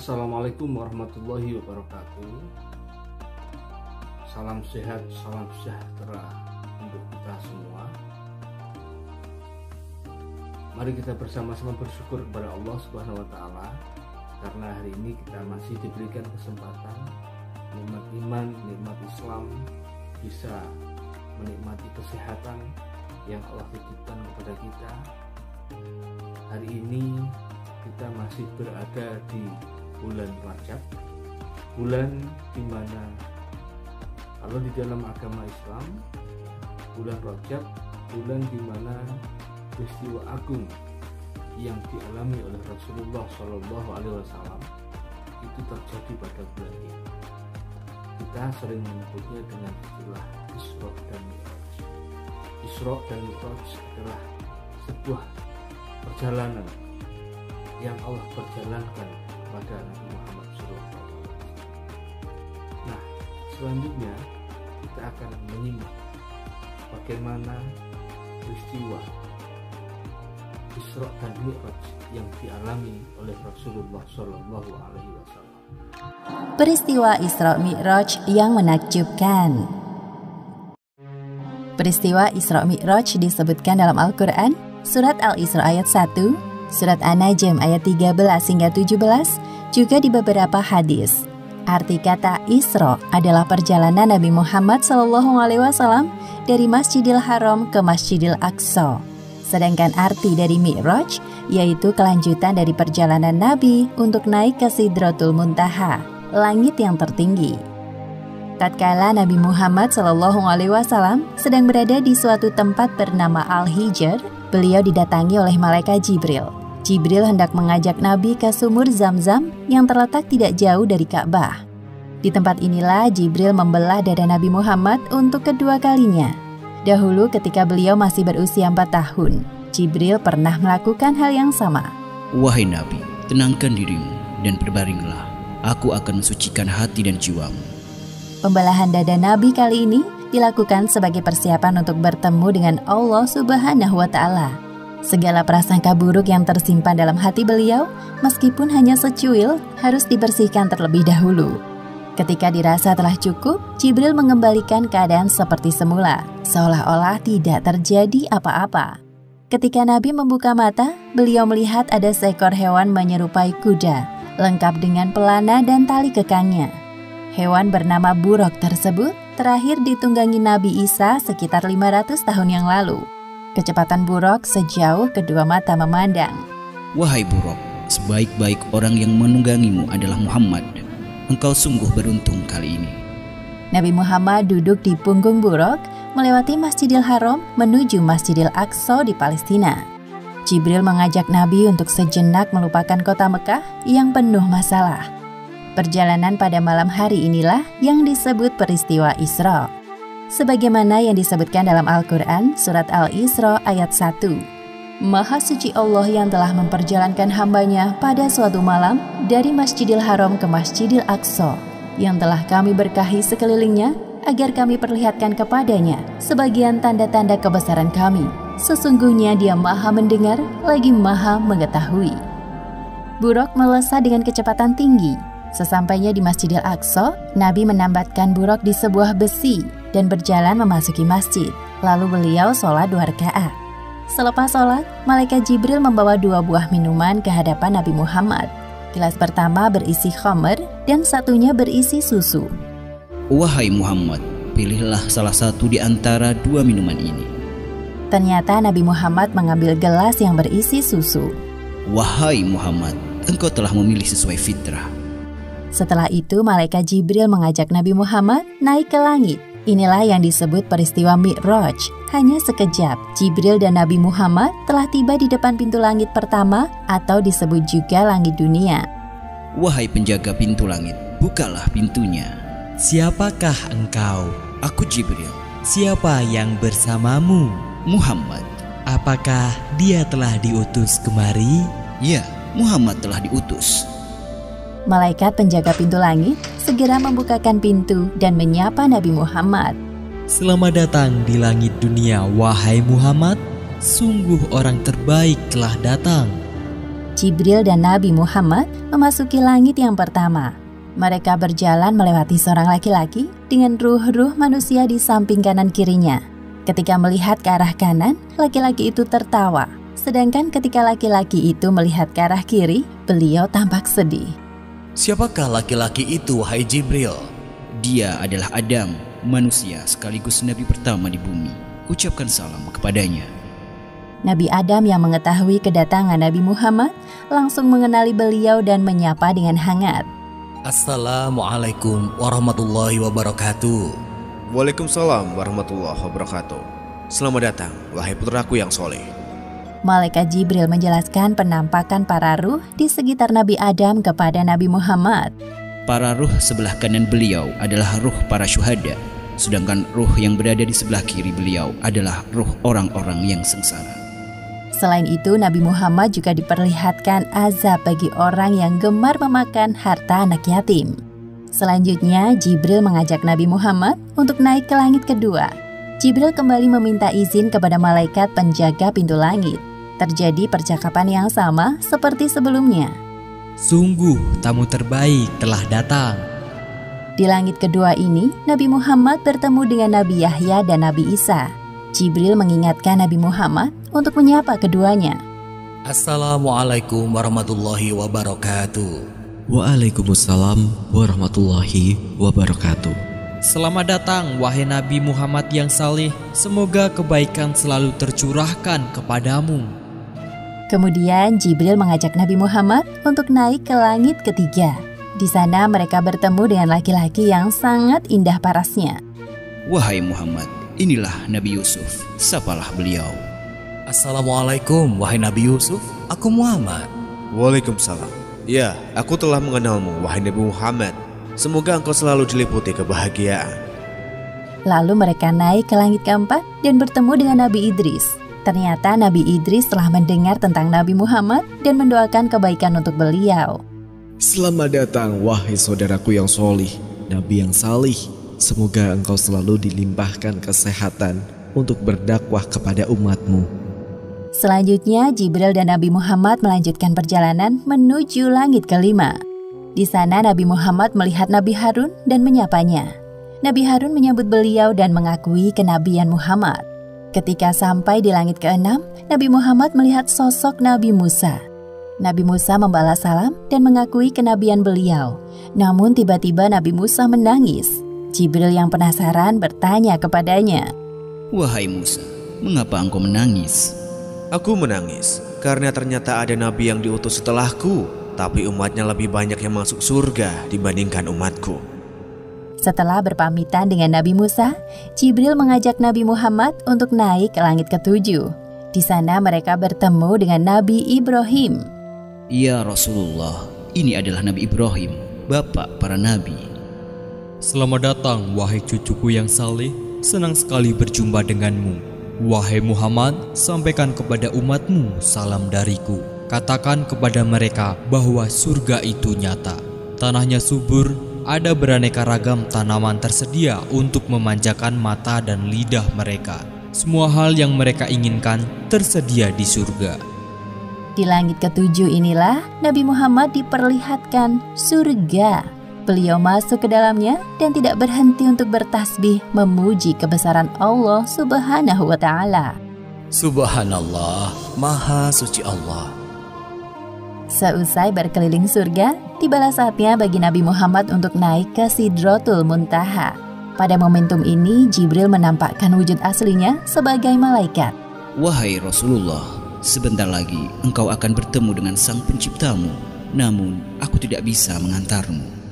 Assalamualaikum warahmatullahi wabarakatuh. Salam sehat, salam sejahtera untuk kita semua. Mari kita bersama-sama bersyukur kepada Allah Subhanahu wa Ta'ala, karena hari ini kita masih diberikan kesempatan nikmat iman, nikmat Islam, bisa menikmati kesehatan yang Allah titipkan kepada kita. Hari ini kita masih berada di bulan Rajab, bulan dimana kalau di dalam agama Islam, bulan Rajab bulan dimana peristiwa agung yang dialami oleh Rasulullah SAW itu terjadi pada bulan ini. Kita sering menyebutnya dengan istilah Isra dan Mi'raj. Isra dan Mi'raj adalah sebuah perjalanan yang Allah perjalankan pada Nabi Muhammad SAW. Nah, selanjutnya kita akan menyimak bagaimana peristiwa Isra dan Mi'raj yang dialami oleh Rasulullah SAW. Peristiwa Isra Mi'raj yang menakjubkan. Peristiwa Isra Mi'raj disebutkan dalam Al-Quran, Surat Al-Isra ayat 1, Surat An-Najm ayat 13 hingga 17, juga di beberapa hadis. Arti kata Isra adalah perjalanan Nabi Muhammad SAW dari Masjidil Haram ke Masjidil Aqsa. Sedangkan arti dari Mi'raj yaitu kelanjutan dari perjalanan Nabi untuk naik ke Sidratul Muntaha, langit yang tertinggi. Tatkala Nabi Muhammad SAW sedang berada di suatu tempat bernama Al-Hijr, beliau didatangi oleh malaikat Jibril. Jibril hendak mengajak Nabi ke sumur Zam-Zam yang terletak tidak jauh dari Ka'bah. Di tempat inilah Jibril membelah dada Nabi Muhammad untuk kedua kalinya. Dahulu ketika beliau masih berusia 4 tahun, Jibril pernah melakukan hal yang sama. Wahai Nabi, tenangkan dirimu dan berbaringlah. Aku akan mensucikan hati dan jiwamu. Pembelahan dada Nabi kali ini dilakukan sebagai persiapan untuk bertemu dengan Allah Subhanahu wa Ta'ala. Segala prasangka buruk yang tersimpan dalam hati beliau, meskipun hanya secuil, harus dibersihkan terlebih dahulu. Ketika dirasa telah cukup, Jibril mengembalikan keadaan seperti semula, seolah-olah tidak terjadi apa-apa. Ketika Nabi membuka mata, beliau melihat ada seekor hewan menyerupai kuda, lengkap dengan pelana dan tali kekangnya. Hewan bernama buruk tersebut terakhir ditunggangi Nabi Isa sekitar 500 tahun yang lalu. Kecepatan buruk sejauh kedua mata memandang. Wahai buruk, sebaik-baik orang yang menunggangimu adalah Muhammad. Engkau sungguh beruntung kali ini. Nabi Muhammad duduk di punggung buruk, melewati Masjidil Haram menuju Masjidil Aqsa di Palestina. Jibril mengajak Nabi untuk sejenak melupakan kota Mekah yang penuh masalah. Perjalanan pada malam hari inilah yang disebut peristiwa Isra. Sebagaimana yang disebutkan dalam Al-Quran, Surat Al-Isra ayat 1. Maha suci Allah yang telah memperjalankan hambanya pada suatu malam dari Masjidil Haram ke Masjidil Aqsa, yang telah kami berkahi sekelilingnya agar kami perlihatkan kepadanya sebagian tanda-tanda kebesaran kami. Sesungguhnya dia maha mendengar lagi maha mengetahui. Buruk melesat dengan kecepatan tinggi. Sesampainya di Masjidil Aqsa, Nabi menambatkan buruk di sebuah besi dan berjalan memasuki masjid. Lalu beliau sholat 2 rakaat. Selepas sholat, malaikat Jibril membawa 2 buah minuman ke hadapan Nabi Muhammad. Gelas pertama berisi khamr dan satunya berisi susu. Wahai Muhammad, pilihlah salah satu di antara 2 minuman ini. Ternyata Nabi Muhammad mengambil gelas yang berisi susu. Wahai Muhammad, engkau telah memilih sesuai fitrah. Setelah itu, malaikat Jibril mengajak Nabi Muhammad naik ke langit. Inilah yang disebut peristiwa Mi'raj. Hanya sekejap, Jibril dan Nabi Muhammad telah tiba di depan pintu langit pertama atau disebut juga langit dunia. Wahai penjaga pintu langit, bukalah pintunya. Siapakah engkau? Aku Jibril. Siapa yang bersamamu? Muhammad. Apakah dia telah diutus kemari? Ya, Muhammad telah diutus. Malaikat penjaga pintu langit segera membukakan pintu dan menyapa Nabi Muhammad. Selamat datang di langit dunia, wahai Muhammad. Sungguh orang terbaik telah datang. Jibril dan Nabi Muhammad memasuki langit yang pertama. Mereka berjalan melewati seorang laki-laki dengan ruh-ruh manusia di samping kanan kirinya. Ketika melihat ke arah kanan, laki-laki itu tertawa. Sedangkan ketika laki-laki itu melihat ke arah kiri, beliau tampak sedih. Siapakah laki-laki itu, wahai Jibril? Dia adalah Adam, manusia sekaligus nabi pertama di bumi. Ucapkan salam kepadanya. Nabi Adam yang mengetahui kedatangan Nabi Muhammad langsung mengenali beliau dan menyapa dengan hangat. Assalamualaikum warahmatullahi wabarakatuh. Waalaikumsalam warahmatullahi wabarakatuh. Selamat datang, wahai putraku yang soleh. Malaikat Jibril menjelaskan penampakan para ruh di sekitar Nabi Adam kepada Nabi Muhammad. Para ruh sebelah kanan beliau adalah ruh para syuhada, sedangkan ruh yang berada di sebelah kiri beliau adalah ruh orang-orang yang sengsara. Selain itu, Nabi Muhammad juga diperlihatkan azab bagi orang yang gemar memakan harta anak yatim. Selanjutnya, Jibril mengajak Nabi Muhammad untuk naik ke langit kedua. Jibril kembali meminta izin kepada malaikat penjaga pintu langit. Terjadi percakapan yang sama seperti sebelumnya. Sungguh tamu terbaik telah datang. Di langit kedua ini, Nabi Muhammad bertemu dengan Nabi Yahya dan Nabi Isa. Jibril mengingatkan Nabi Muhammad untuk menyapa keduanya. Assalamualaikum warahmatullahi wabarakatuh. Waalaikumsalam warahmatullahi wabarakatuh. Selamat datang wahai Nabi Muhammad yang saleh. Semoga kebaikan selalu tercurahkan kepadamu. Kemudian Jibril mengajak Nabi Muhammad untuk naik ke langit ketiga. Di sana mereka bertemu dengan laki-laki yang sangat indah parasnya. Wahai Muhammad, inilah Nabi Yusuf, sapalah beliau. Assalamualaikum wahai Nabi Yusuf, aku Muhammad. Waalaikumsalam. Ya, aku telah mengenalmu, wahai Nabi Muhammad. Semoga engkau selalu diliputi kebahagiaan. Lalu mereka naik ke langit keempat dan bertemu dengan Nabi Idris. Ternyata Nabi Idris telah mendengar tentang Nabi Muhammad dan mendoakan kebaikan untuk beliau. Selamat datang wahai saudaraku yang solih, Nabi yang salih. Semoga engkau selalu dilimpahkan kesehatan untuk berdakwah kepada umatmu. Selanjutnya Jibril dan Nabi Muhammad melanjutkan perjalanan menuju langit kelima. Di sana Nabi Muhammad melihat Nabi Harun dan menyapanya. Nabi Harun menyambut beliau dan mengakui kenabian Muhammad. Ketika sampai di langit keenam, Nabi Muhammad melihat sosok Nabi Musa. Nabi Musa membalas salam dan mengakui kenabian beliau. Namun tiba-tiba Nabi Musa menangis. Jibril yang penasaran bertanya kepadanya. Wahai Musa, mengapa engkau menangis? Aku menangis karena ternyata ada nabi yang diutus setelahku, tapi umatnya lebih banyak yang masuk surga dibandingkan umatku. Setelah berpamitan dengan Nabi Musa, Jibril mengajak Nabi Muhammad untuk naik ke langit ketujuh. Di sana mereka bertemu dengan Nabi Ibrahim. Ya Rasulullah, ini adalah Nabi Ibrahim, bapak para nabi. Selamat datang wahai cucuku yang saleh. Senang sekali berjumpa denganmu. Wahai Muhammad, sampaikan kepada umatmu salam dariku. Katakan kepada mereka bahwa surga itu nyata. Tanahnya subur, ada beraneka ragam tanaman tersedia untuk memanjakan mata dan lidah mereka. Semua hal yang mereka inginkan tersedia di surga. Di langit ketujuh inilah Nabi Muhammad diperlihatkan surga. Beliau masuk ke dalamnya dan tidak berhenti untuk bertasbih memuji kebesaran Allah Subhanahu wa Ta'ala. Subhanallah, Maha Suci Allah. Seusai berkeliling surga, tibalah saatnya bagi Nabi Muhammad untuk naik ke Sidratul Muntaha. Pada momentum ini, Jibril menampakkan wujud aslinya sebagai malaikat. Wahai Rasulullah, sebentar lagi engkau akan bertemu dengan Sang Penciptamu. Namun, aku tidak bisa mengantarmu.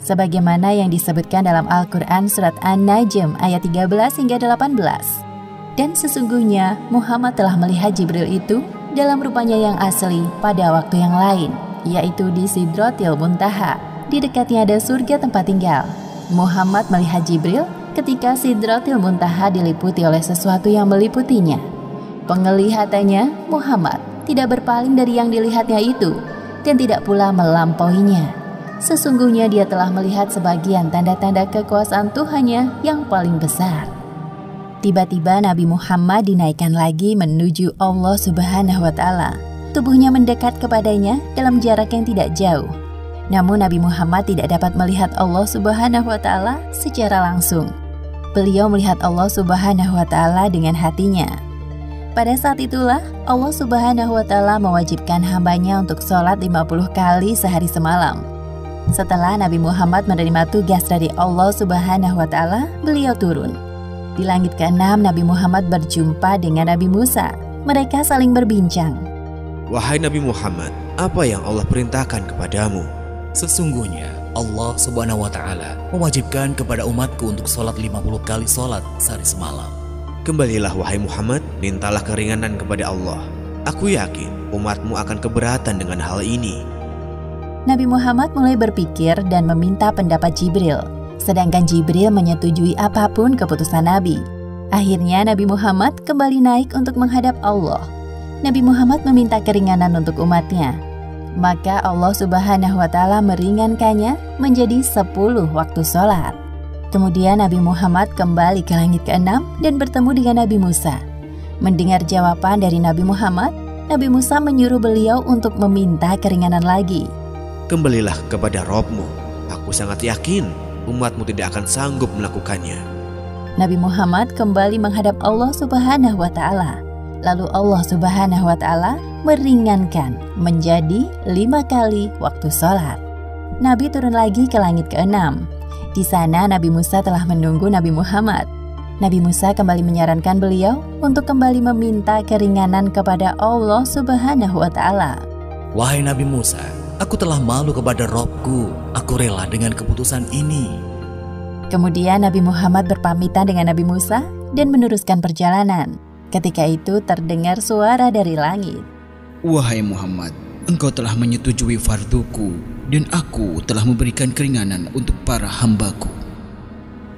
Sebagaimana yang disebutkan dalam Al-Quran surat An-Najm ayat 13 hingga 18. Dan sesungguhnya Muhammad telah melihat Jibril itu dalam rupanya yang asli pada waktu yang lain, yaitu di Sidratil Muntaha. Di dekatnya ada surga tempat tinggal. Muhammad melihat Jibril ketika Sidratil Muntaha diliputi oleh sesuatu yang meliputinya. Penglihatannya, Muhammad tidak berpaling dari yang dilihatnya itu dan tidak pula melampauinya. Sesungguhnya dia telah melihat sebagian tanda-tanda kekuasaan Tuhannya yang paling besar. Tiba-tiba Nabi Muhammad dinaikkan lagi menuju Allah Subhanahu wa Ta'ala. tubuhnya mendekat kepadanya dalam jarak yang tidak jauh. Namun Nabi Muhammad tidak dapat melihat Allah Subhanahu wa Ta'ala secara langsung. Beliau melihat Allah Subhanahu wa Ta'ala dengan hatinya. Pada saat itulah Allah Subhanahu wa Ta'ala mewajibkan hambanya untuk sholat 50 kali sehari semalam. Setelah Nabi Muhammad menerima tugas dari Allah Subhanahu wa Ta'ala, beliau turun. Di langit ke-6 Nabi Muhammad berjumpa dengan Nabi Musa. Mereka saling berbincang. Wahai Nabi Muhammad, apa yang Allah perintahkan kepadamu? Sesungguhnya Allah Subhanahu wa Ta'ala mewajibkan kepada umatku untuk sholat 50 kali sholat sehari semalam. Kembalilah wahai Muhammad, mintalah keringanan kepada Allah. Aku yakin umatmu akan keberatan dengan hal ini. Nabi Muhammad mulai berpikir dan meminta pendapat Jibril. Sedangkan Jibril menyetujui apapun keputusan Nabi. Akhirnya Nabi Muhammad kembali naik untuk menghadap Allah. Nabi Muhammad meminta keringanan untuk umatnya. Maka Allah Subhanahu wa Ta'ala meringankannya menjadi 10 waktu sholat. Kemudian Nabi Muhammad kembali ke langit ke-6 dan bertemu dengan Nabi Musa. Mendengar jawaban dari Nabi Muhammad, Nabi Musa menyuruh beliau untuk meminta keringanan lagi. Kembalilah kepada Rabb-Mu. Aku sangat yakin umatmu tidak akan sanggup melakukannya. Nabi Muhammad kembali menghadap Allah Subhanahu wa Ta'ala. Lalu Allah Subhanahu wa Ta'ala meringankan menjadi 5 kali waktu sholat. Nabi turun lagi ke langit ke-6. Di sana Nabi Musa telah menunggu Nabi Muhammad. Nabi Musa kembali menyarankan beliau untuk kembali meminta keringanan kepada Allah Subhanahu wa Ta'ala. Wahai Nabi Musa, aku telah malu kepada Robku. Aku rela dengan keputusan ini. Kemudian Nabi Muhammad berpamitan dengan Nabi Musa dan meneruskan perjalanan. Ketika itu terdengar suara dari langit. Wahai Muhammad, engkau telah menyetujui farduku dan aku telah memberikan keringanan untuk para hambaku.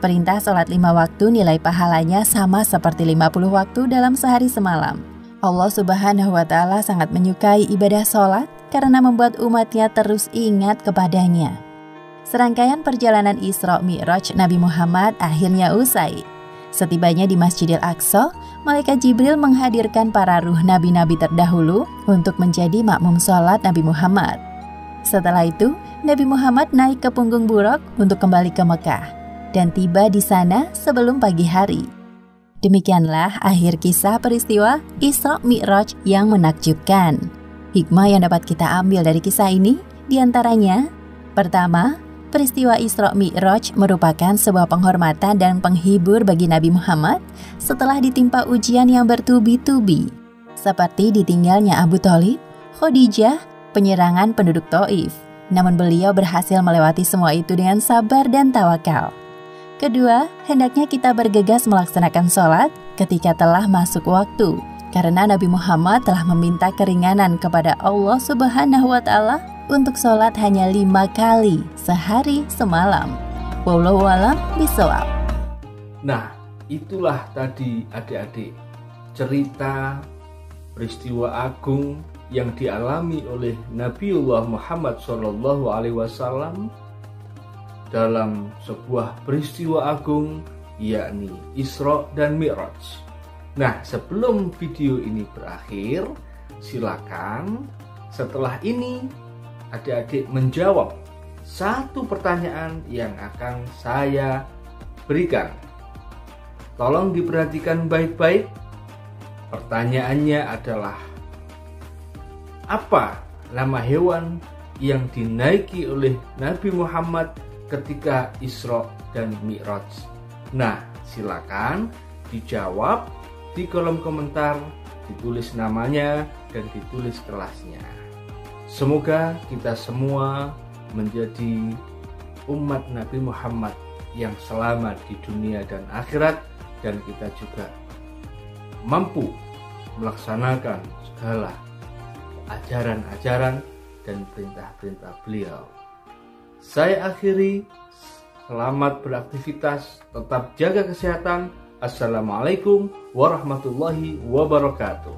Perintah sholat 5 waktu nilai pahalanya sama seperti 50 waktu dalam sehari semalam. Allah Subhanahu wa Ta'ala sangat menyukai ibadah sholat karena membuat umatnya terus ingat kepadanya. Serangkaian perjalanan Isra Mi'raj Nabi Muhammad akhirnya usai. Setibanya di Masjidil Aqsa, Malaikat Jibril menghadirkan para ruh nabi-nabi terdahulu untuk menjadi makmum sholat Nabi Muhammad. Setelah itu, Nabi Muhammad naik ke punggung buruk untuk kembali ke Mekah dan tiba di sana sebelum pagi hari. Demikianlah akhir kisah peristiwa Isra Mi'raj yang menakjubkan. Hikmah yang dapat kita ambil dari kisah ini diantaranya: pertama, peristiwa Isra Mi'raj merupakan sebuah penghormatan dan penghibur bagi Nabi Muhammad setelah ditimpa ujian yang bertubi-tubi, seperti ditinggalnya Abu Thalib, Khadijah, penyerangan penduduk Taif. Namun beliau berhasil melewati semua itu dengan sabar dan tawakal. Kedua, hendaknya kita bergegas melaksanakan sholat ketika telah masuk waktu, karena Nabi Muhammad telah meminta keringanan kepada Allah Subhanahu wa Ta'ala untuk sholat hanya 5 kali sehari semalam. Wallahu a'lam bishawab. Nah, itulah tadi adik-adik cerita peristiwa agung yang dialami oleh Nabiullah Muhammad SAW dalam sebuah peristiwa agung, yakni Isra dan Mi'raj. Nah, sebelum video ini berakhir, silakan setelah ini adik-adik menjawab satu pertanyaan yang akan saya berikan. Tolong diperhatikan baik-baik. Pertanyaannya adalah, apa nama hewan yang dinaiki oleh Nabi Muhammad ketika Isra dan Mi'raj? Nah, silakan dijawab di kolom komentar, ditulis namanya dan ditulis kelasnya. Semoga kita semua menjadi umat Nabi Muhammad yang selamat di dunia dan akhirat, dan kita juga mampu melaksanakan segala ajaran-ajaran dan perintah-perintah beliau. Saya akhiri, selamat beraktivitas, tetap jaga kesehatan. Assalamualaikum warahmatullahi wabarakatuh.